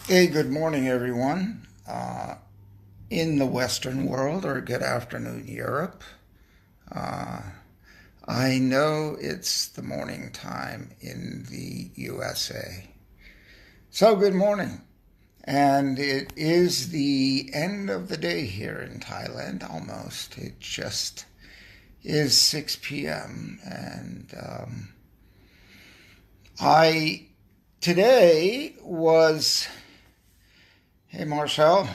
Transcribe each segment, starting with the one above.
Hey, good morning, everyone. In the Western world, or good afternoon, Europe. Uh, I know it's the morning time in the USA. So, good morning. And it is the end of the day here in Thailand, almost. It just is 6 p.m. And I today was, hey, Marcel.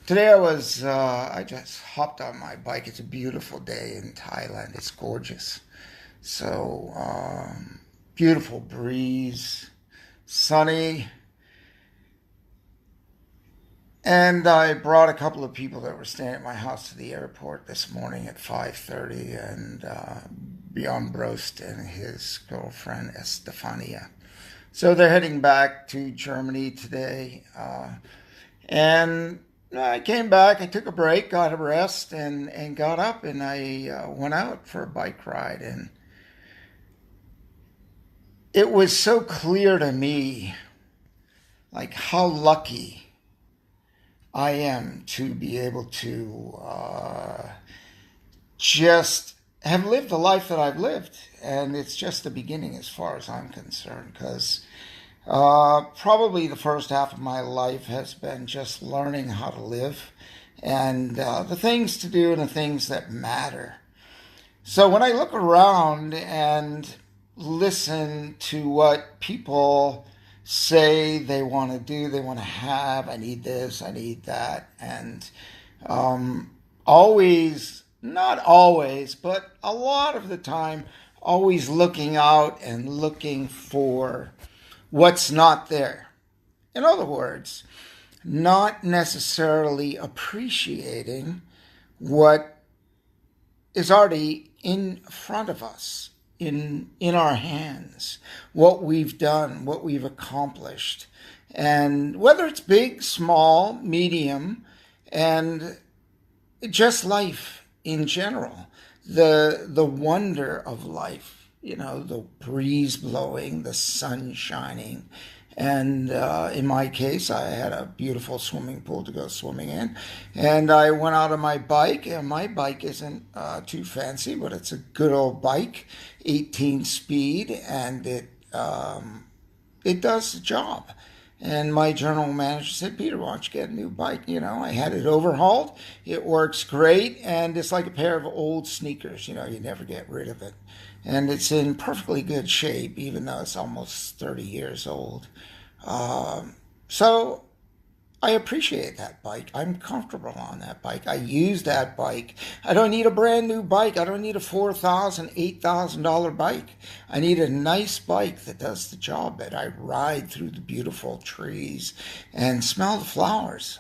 Today I just hopped on my bike. It's a beautiful day in Thailand. It's gorgeous. So, beautiful breeze, sunny. And I brought a couple of people that were staying at my house to the airport this morning at 5:30, and Bjorn Brost and his girlfriend Estefania. So they're heading back to Germany today. And I came back, I took a break, got a rest, and got up, and I went out for a bike ride. And it was so clear to me, like how lucky I am to be able to just have lived the life that I've lived. And it's just the beginning as far as I'm concerned, because probably the first half of my life has been just learning how to live and the things to do and the things that matter. So when I look around and listen to what people say they want to do, they want to have, I need this, I need that, and always, not always, but a lot of the time, always looking out and looking for what's not there. In other words, not necessarily appreciating what is already in front of us, in our hands, what we've done, what we've accomplished. And whether it's big, small, medium, and just life in general, the wonder of life, the breeze blowing, the sun shining. And in my case, I had a beautiful swimming pool to go swimming in. And I went out on my bike, and my bike isn't too fancy, but it's a good old bike, 18 speed, and it does the job. And my general manager said, Peter, why don't you get a new bike? I had it overhauled. It works great. And it's like a pair of old sneakers. You never get rid of it. And it's in perfectly good shape, even though it's almost 30 years old. So I appreciate that bike. I'm comfortable on that bike. I use that bike. I don't need a brand new bike. I don't need a $4,000, $8,000 bike. I need a nice bike that does the job, that I ride through the beautiful trees and smell the flowers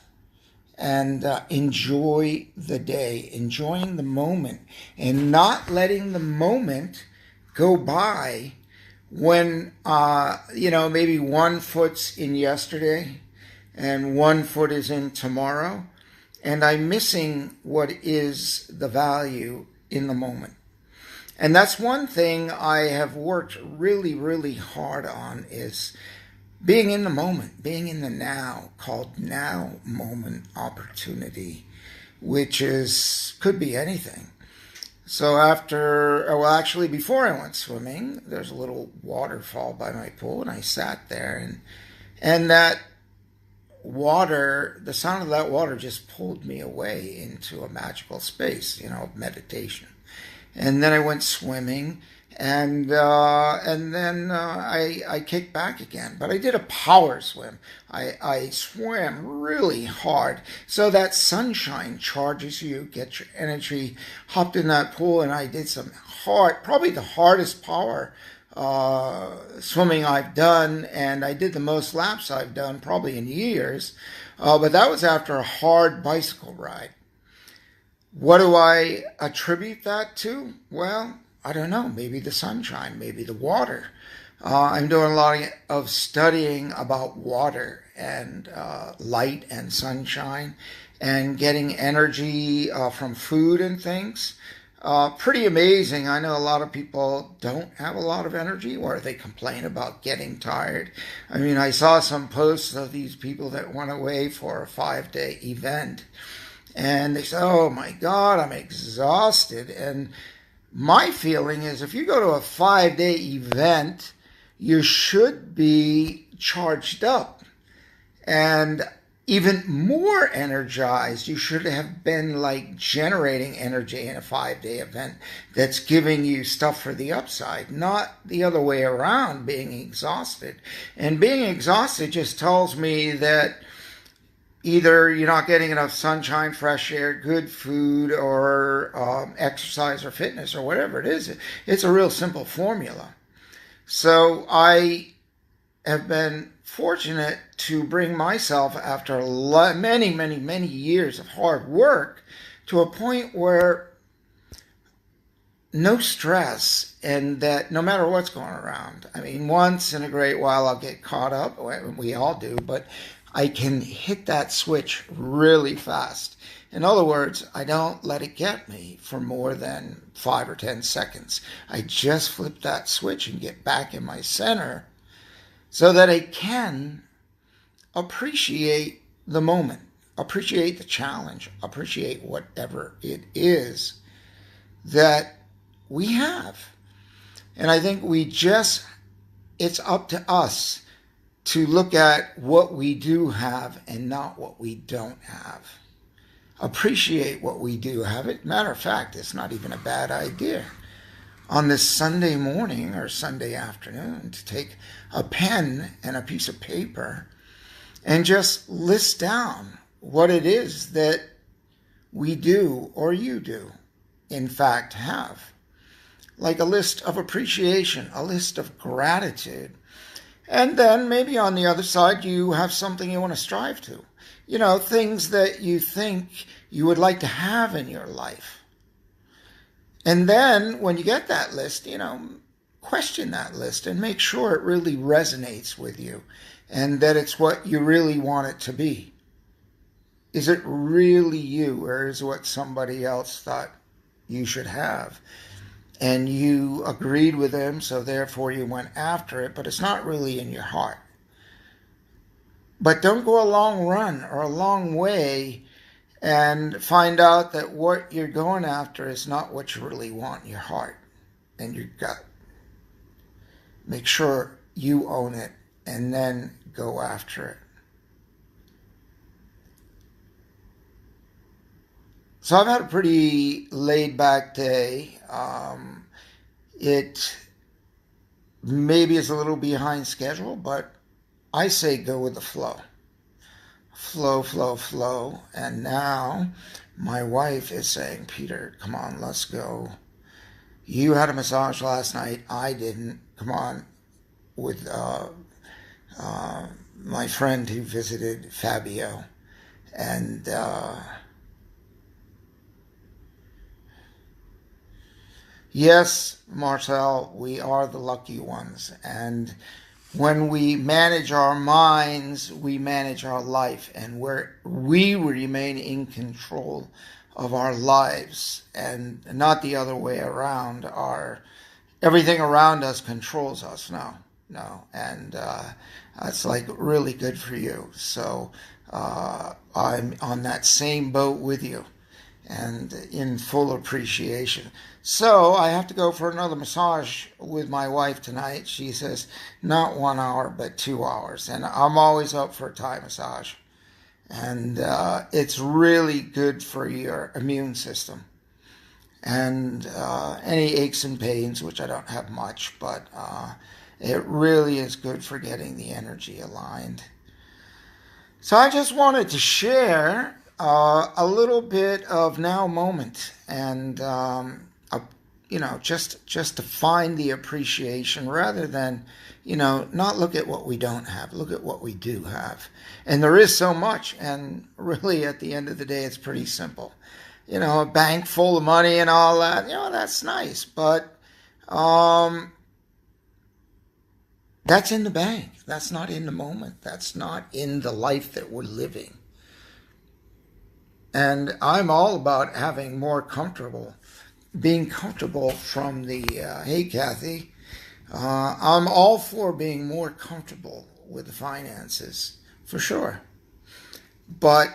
and enjoy the day, enjoying the moment, and not letting the moment go by when, maybe one foot's in yesterday and one foot is in tomorrow, and I'm missing what is the value in the moment. And that's one thing I have worked really, really hard on, is being in the moment, being in the now, called now moment opportunity, which could be anything. So actually, before I went swimming, there's a little waterfall by my pool, and I sat there, and that water, the sound of that water just pulled me away into a magical space, meditation. And then I went swimming, and then I kicked back again. But I did a power swim. I swam really hard, so that sunshine charges you, gets your energy. Hopped in that pool, and I did some hard, probably the hardest power swimming I've done, and I did the most laps I've done probably in years. But that was after a hard bicycle ride. What do I attribute that to? Well, I don't know. Maybe the sunshine, maybe the water. I'm doing a lot of studying about water and light and sunshine and getting energy from food and things. Pretty amazing. I know a lot of people don't have a lot of energy or they complain about getting tired. I mean, I saw some posts of these people that went away for a 5-day event and they said, oh my God, I'm exhausted. And my feeling is if you go to a 5-day event, you should be charged up and even more energized. You should have been like generating energy in a 5-day event that's giving you stuff for the upside, not the other way around, being exhausted. And being exhausted just tells me that either you're not getting enough sunshine, fresh air, good food, or exercise or fitness or whatever it is. It's a real simple formula. So I have been fortunate to bring myself, after many, many, many years of hard work, to a point where no stress, and that no matter what's going around, I mean, once in a great while I'll get caught up, we all do, but I can hit that switch really fast. In other words, I don't let it get me for more than 5 or 10 seconds. I just flip that switch and get back in my center so that I can appreciate the moment, appreciate the challenge, appreciate whatever it is that we have. And I think it's up to us to look at what we do have and not what we don't have. Appreciate what we do have. Matter of fact, it's not even a bad idea on this Sunday morning or Sunday afternoon to take a pen and a piece of paper and just list down what it is that we do or you do, in fact, have. Like a list of appreciation, a list of gratitude. And then maybe on the other side, you have something you want to strive to. You know, things that you think you would like to have in your life. And then when you get that list, question that list and make sure it really resonates with you and that it's what you really want it to be. Is it really you, or is it what somebody else thought you should have? And you agreed with them, so therefore you went after it, but it's not really in your heart. But don't go a long run or a long way and find out that what you're going after is not what you really want in your heart and your gut. Make sure you own it and then go after it. So I've had a pretty laid-back day. It maybe is a little behind schedule, but I say go with the flow. Flow, flow, flow. And now my wife is saying, Peter, come on, let's go. You had a massage last night. I didn't. Come on, with my friend who visited Fabio. And yes, Marcel, we are the lucky ones. And when we manage our minds, we manage our life, and we remain in control of our lives and not the other way around. Everything around us controls us now. No. And that's like really good for you. So I'm on that same boat with you and in full appreciation. So I have to go for another massage with my wife tonight. She says not 1 hour, but 2 hours. And I'm always up for a Thai massage. And it's really good for your immune system. And any aches and pains, which I don't have much, but it really is good for getting the energy aligned. So I just wanted to share a little bit of now moment and just to find the appreciation rather than not look at what we don't have, look at what we do have. And there is so much, and really at the end of the day it's pretty simple. A bank full of money and all that, that's nice, but that's in the bank. That's not in the moment. That's not in the life that we're living. And I'm all about having more comfortable being comfortable from the, hey Kathy, I'm all for being more comfortable with the finances, for sure. But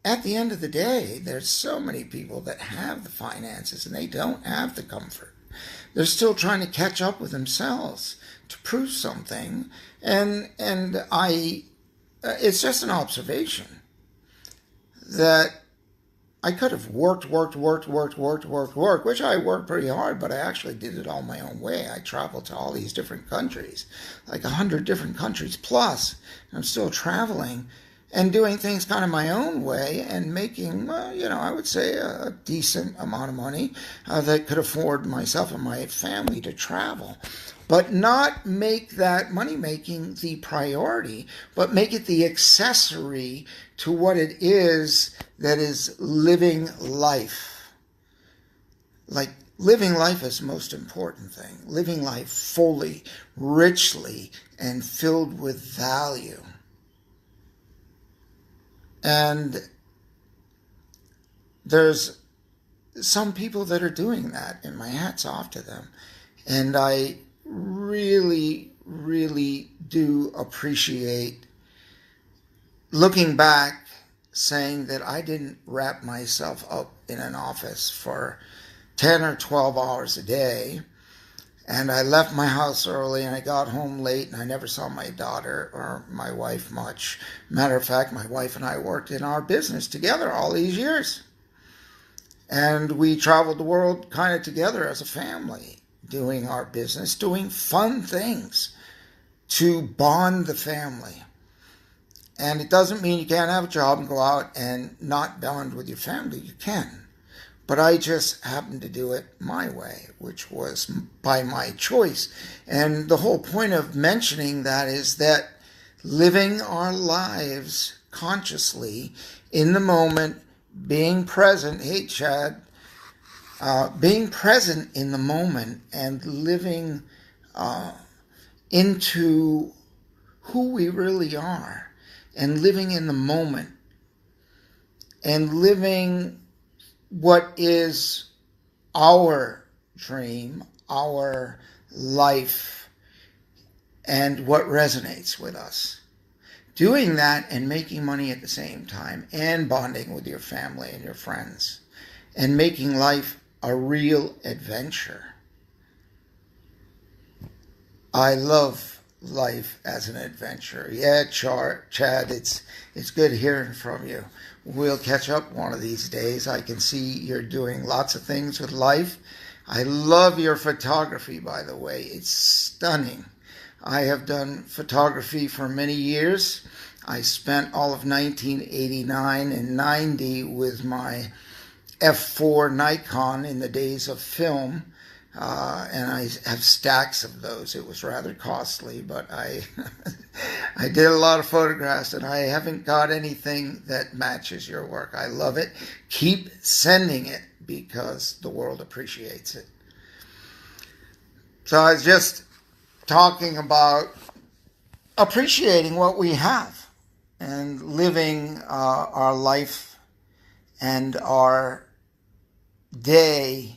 at the end of the day, there's so many people that have the finances and they don't have the comfort. They're still trying to catch up with themselves to prove something. And it's just an observation that I could have worked, which I worked pretty hard, but I actually did it all my own way. I traveled to all these different countries, like 100 different countries plus. I'm still traveling and doing things kind of my own way and making, I would say a decent amount of money that could afford myself and my family to travel. But not make that money making the priority, but make it the accessory to what it is that is living life. Like, living life is the most important thing. Living life fully, richly, and filled with value. And there's some people that are doing that, and my hat's off to them. And I really, really do appreciate looking back, saying that I didn't wrap myself up in an office for 10 or 12 hours a day. And I left my house early and I got home late and I never saw my daughter or my wife much. Matter of fact, my wife and I worked in our business together all these years. And we traveled the world kind of together as a family, doing our business, doing fun things to bond the family. And it doesn't mean you can't have a job and go out and not bond with your family. You can. But I just happened to do it my way, which was by my choice. And the whole point of mentioning that is that living our lives consciously in the moment, being present, hey Chad, being present in the moment and living into who we really are and living in the moment and living what is our dream, our life, and what resonates with us. Doing that and making money at the same time and bonding with your family and your friends and making life a real adventure. I love life as an adventure. Yeah, Chad, it's good hearing from you. We'll catch up one of these days. I can see you're doing lots of things with life. I love your photography, by the way. It's stunning. I have done photography for many years. I spent all of 1989 and 90 with my F4 Nikon in the days of film. And I have stacks of those. It was rather costly, but I I did a lot of photographs, and I haven't got anything that matches your work. I love it. Keep sending it because the world appreciates it. So I was just talking about appreciating what we have and living our life and our day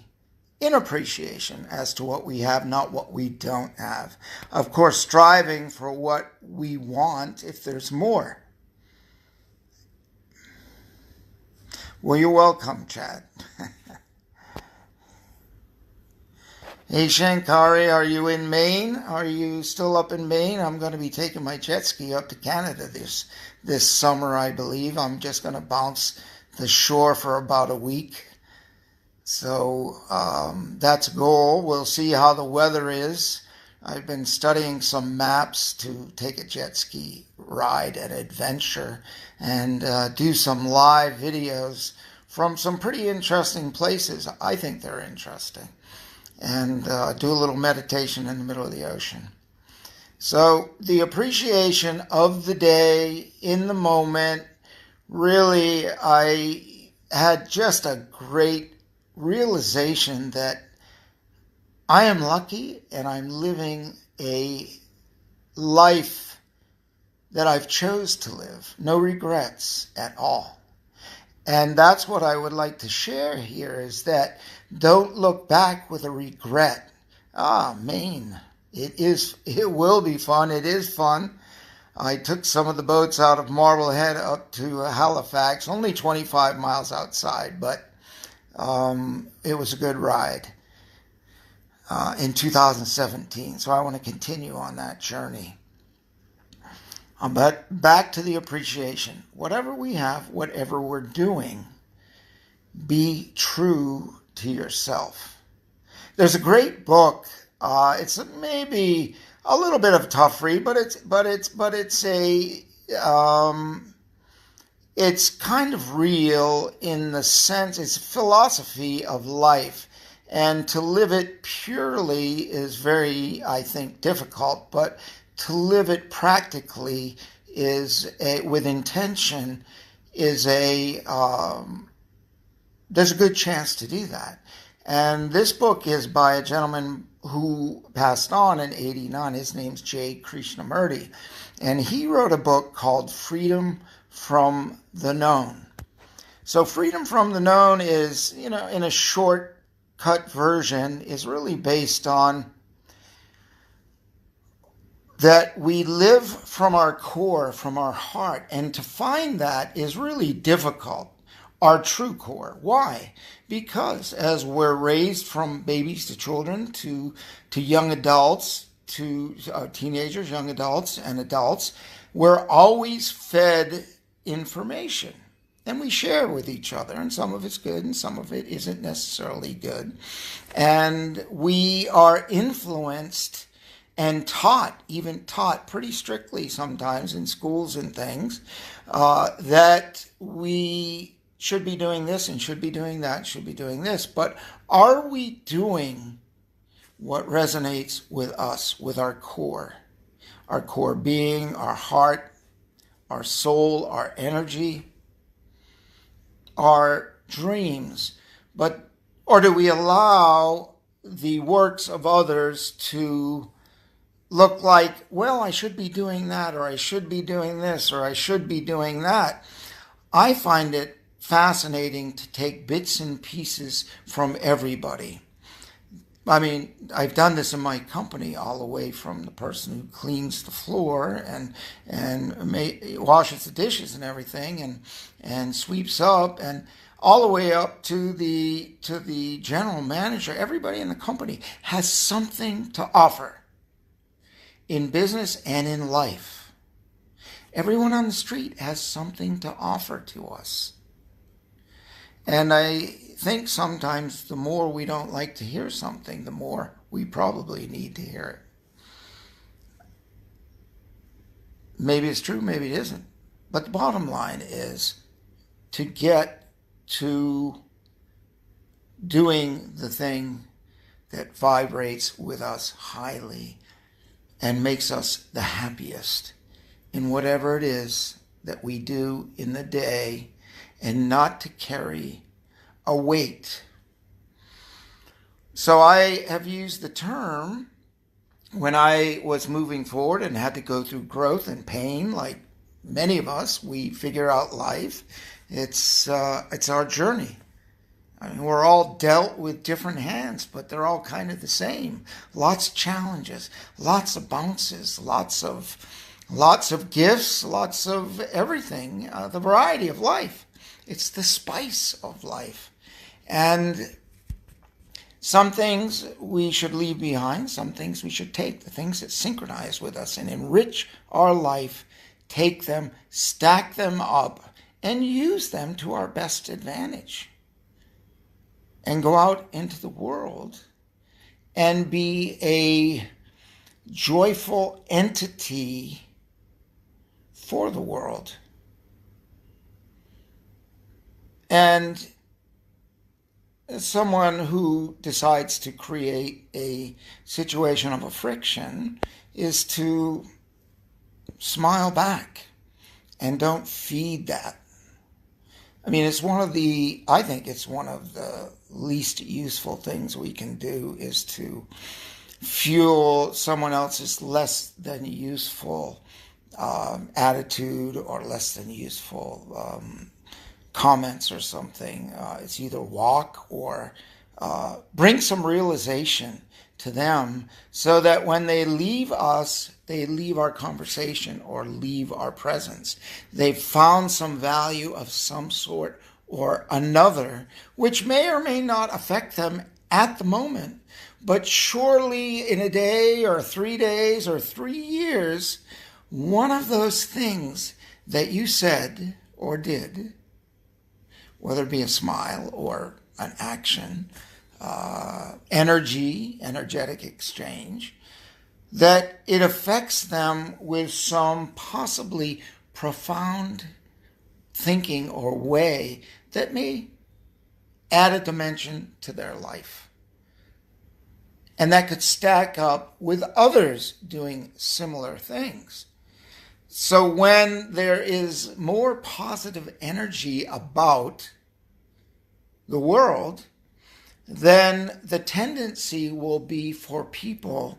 in appreciation as to what we have, not what we don't have. Of course, striving for what we want if there's more. Well, you're welcome, Chad. Hey, Shankari, are you in Maine? Are you still up in Maine? I'm going to be taking my jet ski up to Canada this summer, I believe. I'm just going to bounce the shore for about a week. So that's a goal. We'll see how the weather is. I've been studying some maps to take a jet ski ride and adventure and do some live videos from some pretty interesting places. I think they're interesting. And do a little meditation in the middle of the ocean. So the appreciation of the day in the moment, really, I had just a great realization that I am lucky and I'm living a life that I've chose to live. No regrets at all. And that's what I would like to share here, is that don't look back with a regret. Maine. It will be fun. It is fun. I took some of the boats out of Marblehead up to Halifax, only 25 miles outside, but it was a good ride in 2017. So I want to continue on that journey. But back to the appreciation. Whatever we have, whatever we're doing, be true to yourself. There's a great book. It's maybe a little bit of a tough read, but it's kind of real in the sense it's philosophy of life, and to live it purely is very, I think, difficult. But to live it practically with intention is there's a good chance to do that. And this book is by a gentleman who passed on in '89. His name's J. Krishnamurti. And he wrote a book called Freedom from the Known. So Freedom from the Known is, in a shortcut version, is really based on that we live from our core, from our heart. And to find that is really difficult. Our true core. Why? Because as we're raised from babies to children to young adults, to teenagers, young adults, and adults, we're always fed information. And we share with each other, and some of it's good and some of it isn't necessarily good. And we are influenced and even taught pretty strictly sometimes in schools and things, that we should be doing this and should be doing that, should be doing this. But are we doing what resonates with us, with our core being, our heart, our soul, our energy, our dreams? Or do we allow the works of others to look like, well, I should be doing that, or I should be doing this, or I should be doing that? I find it fascinating to take bits and pieces from everybody. I mean, I've done this in my company, all the way from the person who cleans the floor and washes the dishes and everything, and sweeps up, and all the way up to the general manager. Everybody in the company has something to offer in business and in life. Everyone on the street has something to offer to us. And I think sometimes the more we don't like to hear something, the more we probably need to hear it. Maybe it's true, maybe it isn't. But the bottom line is to get to doing the thing that vibrates with us highly and makes us the happiest in whatever it is that we do in the day, and not to carry a weight. So I have used the term, when I was moving forward and had to go through growth and pain, like many of us, we figure out life. It's our journey. I mean, we're all dealt with different hands, but they're all kind of the same. Lots of challenges, lots of bounces, lots of gifts, lots of everything, the variety of life. It's the spice of life. And some things we should leave behind, some things we should take, the things that synchronize with us and enrich our life, take them, stack them up, and use them to our best advantage. And go out into the world and be a joyful entity for the world. And someone who decides to create a situation of a friction is to smile back and don't feed that. I mean, I think it's one of the least useful things we can do, is to fuel someone else's less than useful attitude or less than useful comments or something. It's either walk or bring some realization to them so that when they leave us, they leave our conversation or leave our presence. They've found some value of some sort or another, which may or may not affect them at the moment, but surely in a day or 3 days or 3 years, one of those things that you said or did, whether it be a smile or an action, energetic exchange, that it affects them with some possibly profound thinking or way that may add a dimension to their life. And that could stack up with others doing similar things. So when there is more positive energy about the world, then the tendency will be for people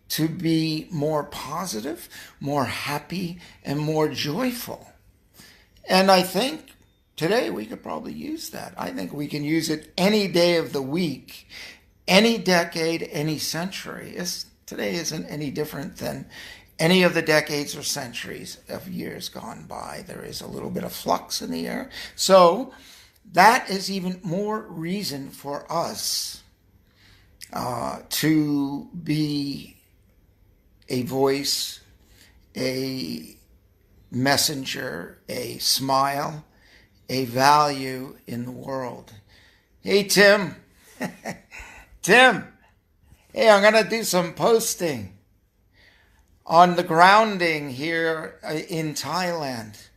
to be more positive, more happy, and more joyful. And I think today we could probably use that. I think we can use it any day of the week, any decade, any century. Today isn't any different than any of the decades or centuries of years gone by. There is a little bit of flux in the air. So that is even more reason for us to be a voice, a messenger, a smile, a value in the world. Hey, Tim. Tim. Hey, I'm going to do some posting on the grounding here in Thailand.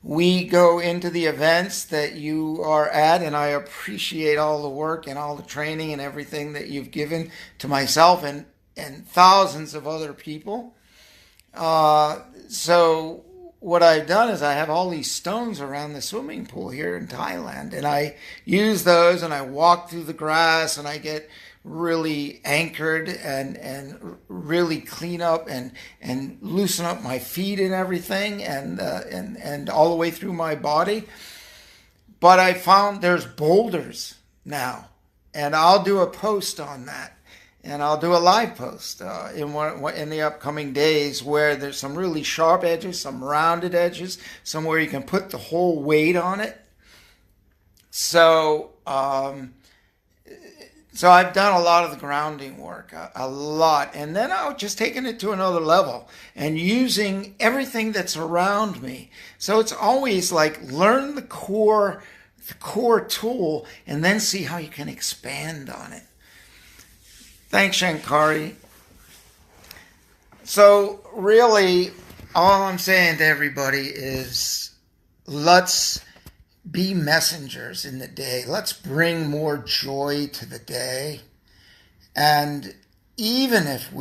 We go into the events that you are at, and I appreciate all the work and all the training and everything that you've given to myself and thousands of other people. So what I've done is I have all these stones around the swimming pool here in Thailand, and I use those and I walk through the grass and I get really anchored and really clean up and loosen up my feet and everything and all the way through my body. But I found there's boulders now, and I'll do a post on that. And I'll do a live post in the upcoming days where there's some really sharp edges, some rounded edges, somewhere you can put the whole weight on it. So I've done a lot of the grounding work, a lot. And then I've just taken it to another level and using everything that's around me. So it's always like learn the core tool and then see how you can expand on it. Thanks, Shankari. So really, all I'm saying to everybody is let's be messengers in the day. Let's bring more joy to the day. And even if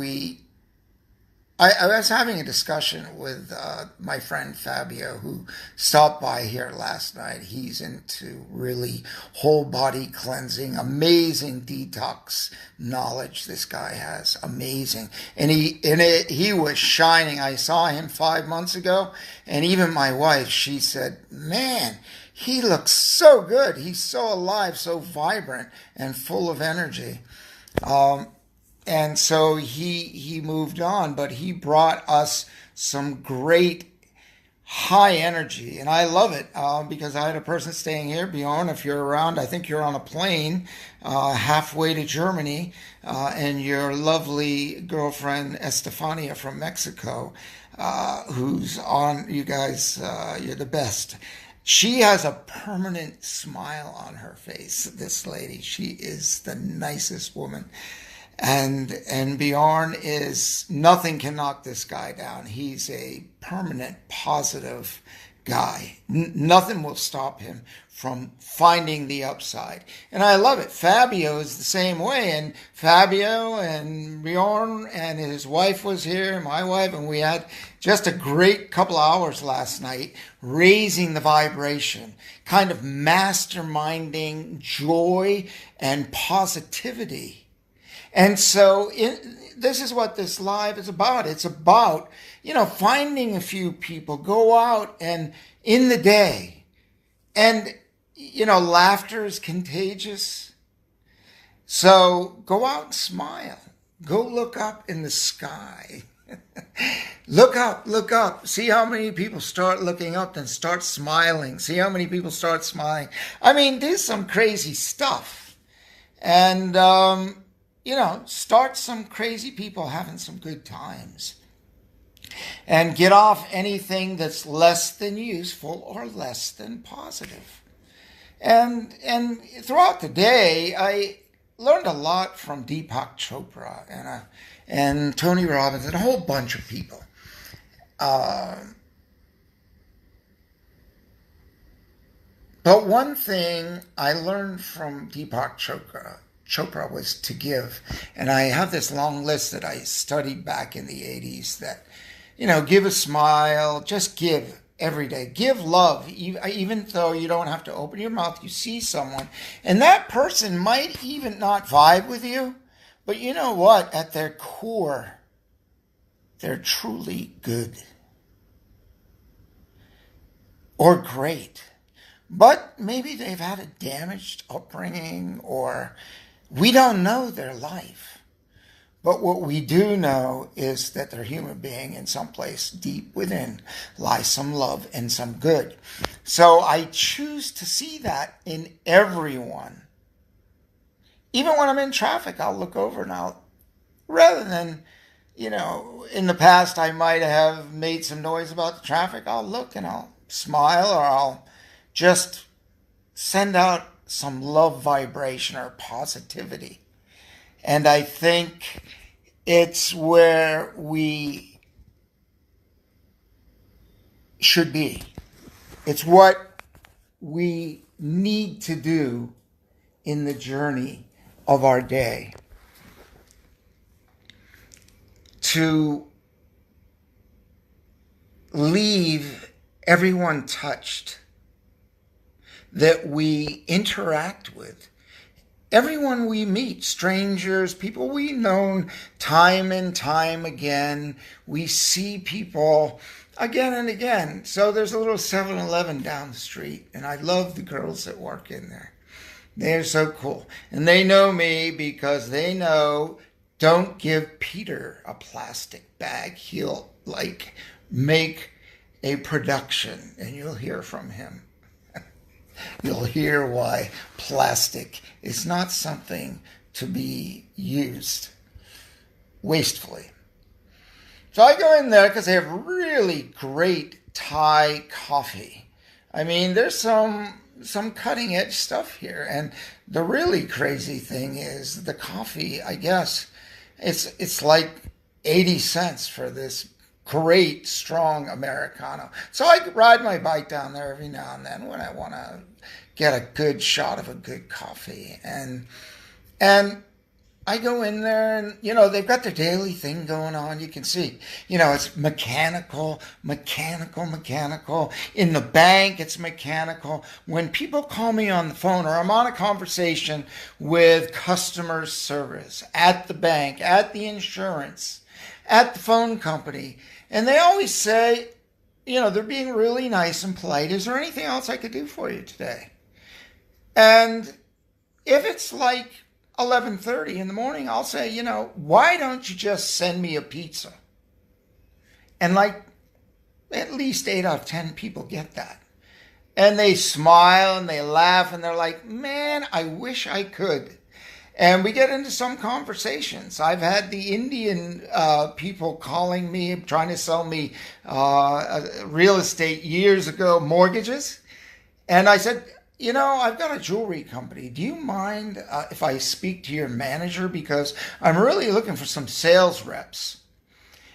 I was having a discussion with my friend Fabio, who stopped by here last night. He's into really whole body cleansing, amazing detox knowledge this guy has, amazing. And he was shining. I saw him 5 months ago, and even my wife, she said, man, he looks so good. He's so alive, so vibrant, and full of energy. And so he moved on, but he brought us some great high energy. And I love it because I had a person staying here, Bjorn, if you're around, I think you're on a plane halfway to Germany, and your lovely girlfriend Estefania from Mexico, who's on, you guys, you're the best. She has a permanent smile on her face, this lady. She is the nicest woman. And Bjorn is, nothing can knock this guy down. He's a permanent positive guy. Nothing will stop him from finding the upside. And I love it. Fabio is the same way. And Fabio and Bjorn and his wife was here, my wife, and we had just a great couple of hours last night raising the vibration, kind of masterminding joy and positivity. And so this is what this live is about. It's about, finding a few people, go out and in the day And, laughter is contagious. So go out and smile. Go look up in the sky. Look up, look up. See how many people start looking up and start smiling. See how many people start smiling. I mean, do some crazy stuff. And, start some crazy people having some good times. And get off anything that's less than useful or less than positive. And throughout the day, I learned a lot from Deepak Chopra and Tony Robbins and a whole bunch of people. But one thing I learned from Deepak Chopra was to give. And I have this long list that I studied back in the 80s that, give a smile, just give every day. Give love, even though you don't have to open your mouth. You see someone, and that person might even not vibe with you, but you know what? At their core, they're truly good or great. But maybe they've had a damaged upbringing, or we don't know their life. But what we do know is that they're a human being, and someplace deep within lies some love and some good. So I choose to see that in everyone. Even when I'm in traffic, I'll look over and rather than, in the past I might have made some noise about the traffic, I'll look and I'll smile, or I'll just send out some love vibration or positivity. And I think it's where we should be. It's what we need to do in the journey of our day to leave everyone touched that we interact with. Everyone we meet, strangers, people we've known time and time again, we see people again and again. So there's a little 7-Eleven down the street, and I love the girls that work in there. They're so cool. And they know me because they know, don't give Peter a plastic bag. He'll make a production, and you'll hear from him. You'll hear why plastic is not something to be used wastefully. So I go in there because they have really great Thai coffee. I mean, there's some cutting edge stuff here. And the really crazy thing is the coffee, I guess, it's like 80 cents for this great, strong Americano. So I ride my bike down there every now and then when I want to get a good shot of a good coffee. And I go in there and, they've got their daily thing going on. You can see, it's mechanical. In the bank, it's mechanical. When people call me on the phone, or I'm on a conversation with customer service at the bank, at the insurance, at the phone company, and they always say, they're being really nice and polite. Is there anything else I could do for you today? And if it's like 11:30 in the morning, I'll say, why don't you just send me a pizza? And at least 8 out of 10 people get that. And they smile and they laugh and they're like, man, I wish I could. And we get into some conversations. I've had the Indian people calling me, trying to sell me real estate years ago, mortgages. And I said, I've got a jewelry company. Do you mind if I speak to your manager? Because I'm really looking for some sales reps.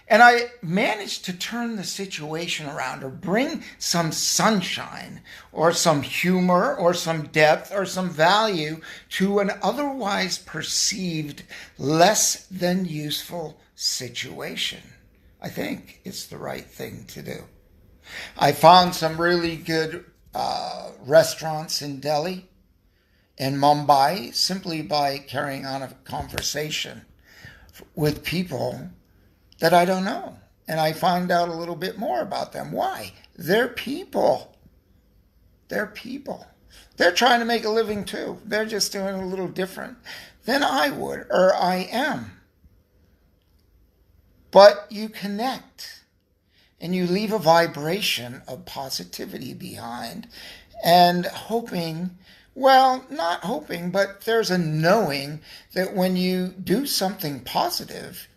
And I managed to turn the situation around, or bring some sunshine or some humor or some depth or some value to an otherwise perceived less than useful situation. I think it's the right thing to do. I found some really good restaurants in Delhi and Mumbai simply by carrying on a conversation with people that I don't know. And I find out a little bit more about them. Why? They're people. They're people. They're trying to make a living too. They're just doing it a little different than I would or I am. But you connect and you leave a vibration of positivity behind and hoping, well, not hoping, but there's a knowing that when you do something positive,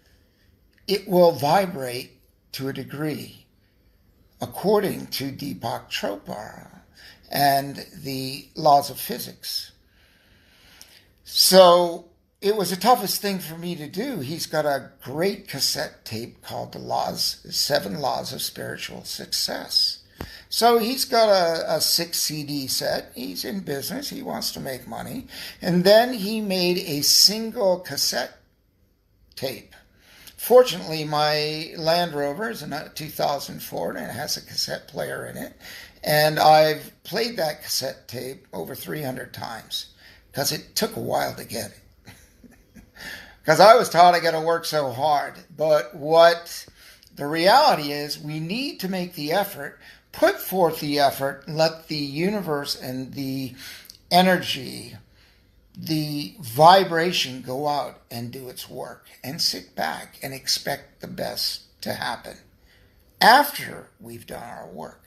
it will vibrate to a degree, according to Deepak Chopra and the laws of physics. So it was the toughest thing for me to do. He's got a great cassette tape called The 7 Laws of Spiritual Success. So he's got a 6 CD set. He's in business. He wants to make money. And then he made a single cassette tape. Fortunately, my Land Rover is a 2004 and it has a cassette player in it. And I've played that cassette tape over 300 times because it took a while to get it. Because I was taught I got to work so hard. But what the reality is, we need to make the effort, put forth the effort, let the universe and the energy, the vibration go out and do its work, and sit back and expect the best to happen after we've done our work.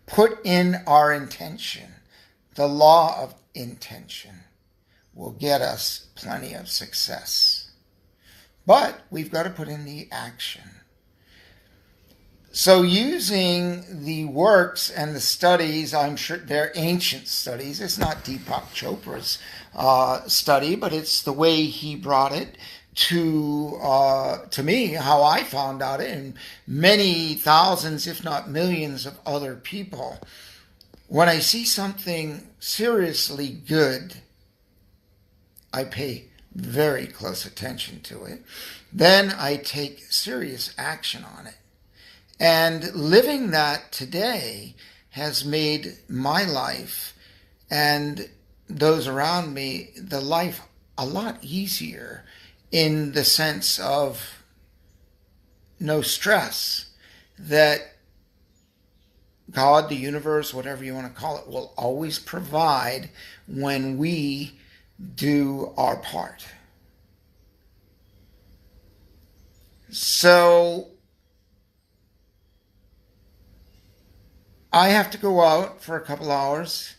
Put in our intention. The law of intention will get us plenty of success. But we've got to put in the action. So using the works and the studies, I'm sure they're ancient studies. It's not Deepak Chopra's study, but it's the way he brought it to me, how I found out it, and many thousands, if not millions of other people. When I see something seriously good, I pay very close attention to it. Then I take serious action on it. And living that today has made my life and those around me, the life a lot easier in the sense of no stress, that God, the universe, whatever you want to call it, will always provide when we do our part. So I have to go out for a couple hours,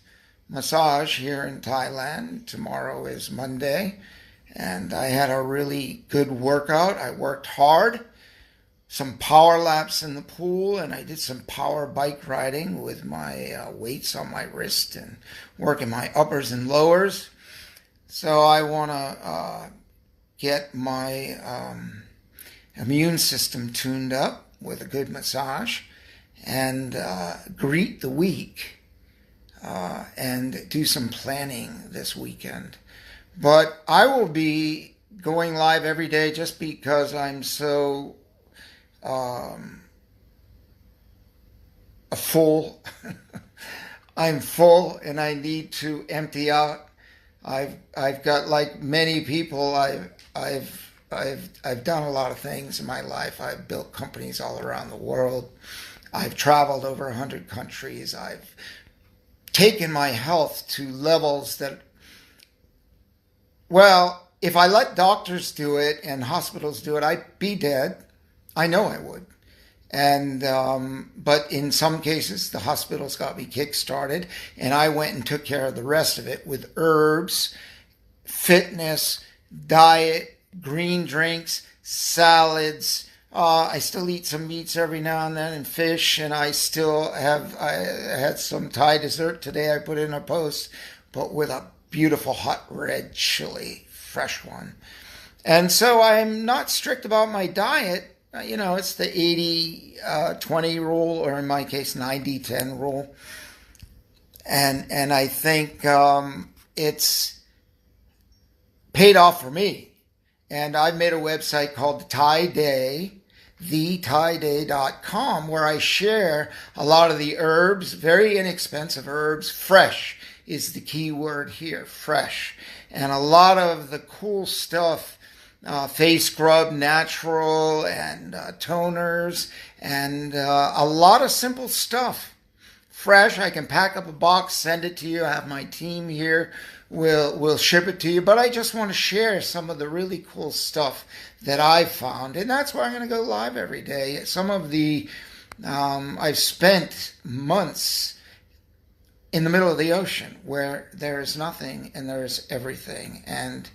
massage here in Thailand. Tomorrow is Monday, and I had a really good workout. I worked hard, some power laps in the pool, and I did some power bike riding with my weights on my wrist and working my uppers and lowers. So I want to get my immune system tuned up with a good massage and greet the week and do some planning this weekend. But I will be going live every day just because I'm so full. I'm full and I need to empty out. I've got, like many people, I've done a lot of things in my life. I've built companies all around the world. I've traveled over 100 countries. I've taken my health to levels that, well, if I let doctors do it and hospitals do it, I'd be dead. I know I would. And but in some cases, the hospitals got me kick-started, and I went and took care of the rest of it with herbs, fitness, diet, green drinks, salads. I still eat some meats every now and then and fish, and I had some Thai dessert today I put in a post, but with a beautiful hot red chili, fresh one. And so I'm not strict about my diet. You know, it's the 80-20 rule, or in my case, 90-10 rule. And I think it's paid off for me. And I made a website called The Thai Day, thetaiday.com, where I share a lot of the herbs, very inexpensive herbs. Fresh is the key word here, fresh. And a lot of the cool stuff, face scrub, natural, and toners, and a lot of simple stuff fresh, I can pack up a box, send it to you. I have my team here. We'll ship it to you. But I just want to share some of the really cool stuff that I've found. And that's why I'm going to go live every day. Some of the, I've spent months in the middle of the ocean where there is nothing and there is everything. And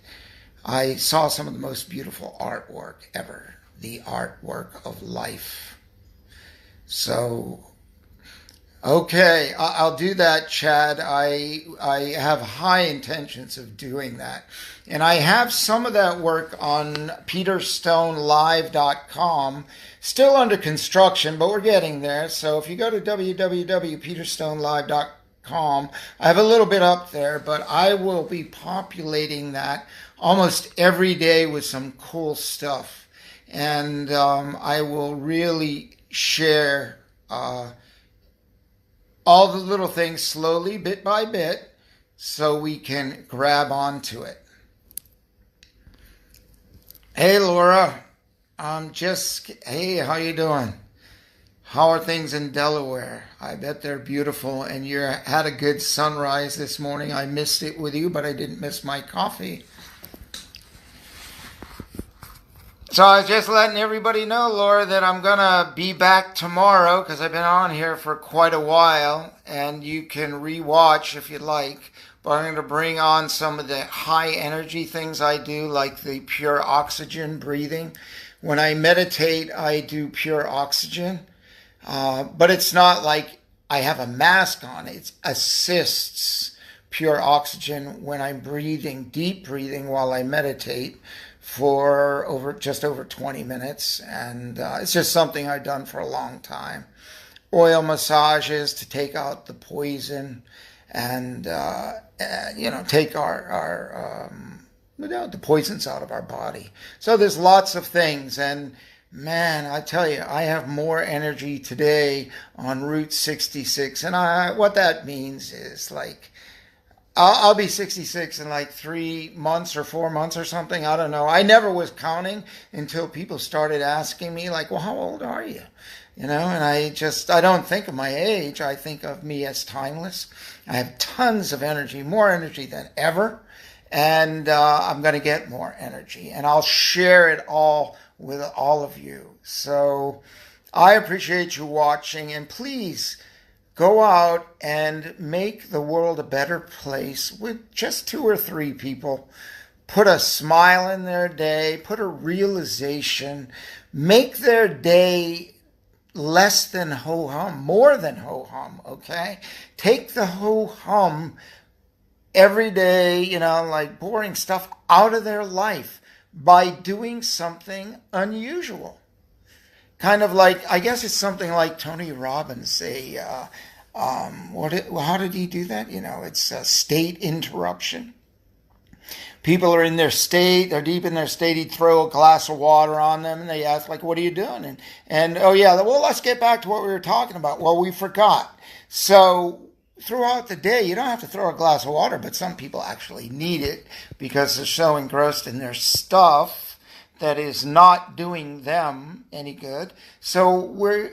I saw some of the most beautiful artwork ever, the artwork of life. So, okay, I'll do that, Chad. I have high intentions of doing that. And I have some of that work on peterstonelive.com, still under construction, but we're getting there. So if you go to www.peterstonelive.com, I have a little bit up there, but I will be populating that almost every day with some cool stuff. And I will really share all the little things slowly, bit by bit, so we can grab onto it. Hey, Laura. Hey, how you doing? How are things in Delaware? I bet they're beautiful, and you had a good sunrise this morning. I missed it with you, but I didn't miss my coffee. So I was just letting everybody know, Laura, that I'm going to be back tomorrow because I've been on here for quite a while, and you can rewatch if you'd like. But I'm going to bring on some of the high energy things I do, like the pure oxygen breathing. When I meditate, I do pure oxygen. But it's not like I have a mask on. It assists pure oxygen when I'm breathing, deep breathing while I meditate for just over 20 minutes. And it's just something I've done for a long time. Oil massages to take out the poison and, take the poisons out of our body. So there's lots of things. And man, I tell you, I have more energy today on Route 66. And what that means is like, I'll be 66 in like 3 months or 4 months or something. I don't know. I never was counting until people started asking me like, well, how old are you? And I don't think of my age. I think of me as timeless. I have tons of energy, more energy than ever. And I'm going to get more energy. And I'll share it all with all of you. So I appreciate you watching, and please go out and make the world a better place with just 2 or 3 people. Put a smile in their day, put a realization, make their day less than ho-hum, more than ho-hum, okay? Take the ho-hum every day, like boring stuff out of their life by doing something unusual. Kind of like, I guess it's something like Tony Robbins say, how did he do that? It's a state interruption. People are in their state, they're deep in their state, he'd throw a glass of water on them and they ask like, what are you doing? And oh yeah, well, let's get back to what we were talking about. Well, we forgot. So throughout the day, you don't have to throw a glass of water, but some people actually need it because they're so engrossed in their stuff that is not doing them any good. So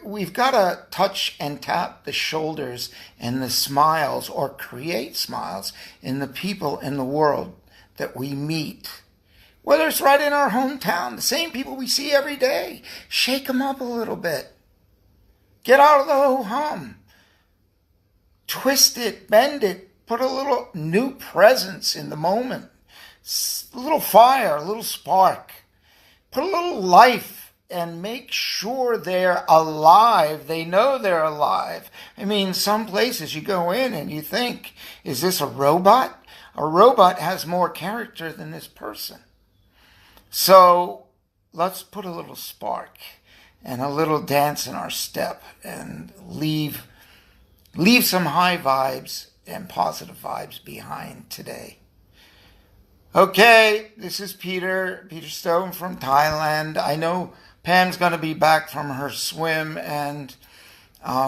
we've got to touch and tap the shoulders and the smiles, or create smiles in the people in the world that we meet. Whether it's right in our hometown, the same people we see every day. Shake them up a little bit. Get out of the ho-hum. Twist it, bend it, put a little new presence in the moment. A little fire, a little spark. Put a little life and make sure they're alive. They know they're alive. I mean, some places you go in and you think, is this a robot? A robot has more character than this person. So let's put a little spark and a little dance in our step and leave some high vibes and positive vibes behind today. Okay, this is Peter Stone from Thailand. I know Pam's going to be back from her swim, and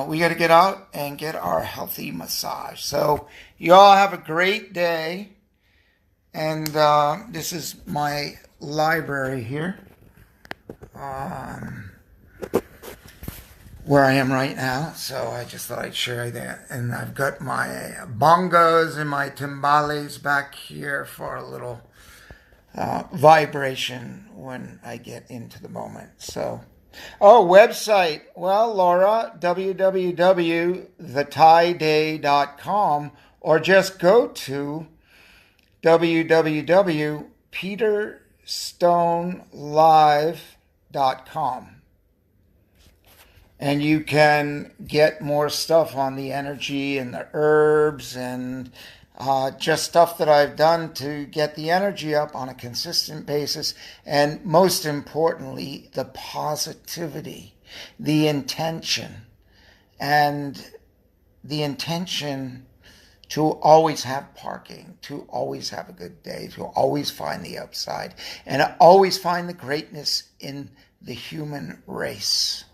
we got to get out and get our healthy massage. So you all have a great day. And this is my library here. where I am right now. So I just thought I'd share that. And I've got my bongos and my timbales back here for a little vibration when I get into the moment. So, website. Well, Laura, www.thetieday.com, or just go to www.peterstonelive.com. And you can get more stuff on the energy and the herbs and just stuff that I've done to get the energy up on a consistent basis. And most importantly, the positivity, the intention, and the intention to always have parking, to always have a good day, to always find the upside, and always find the greatness in the human race.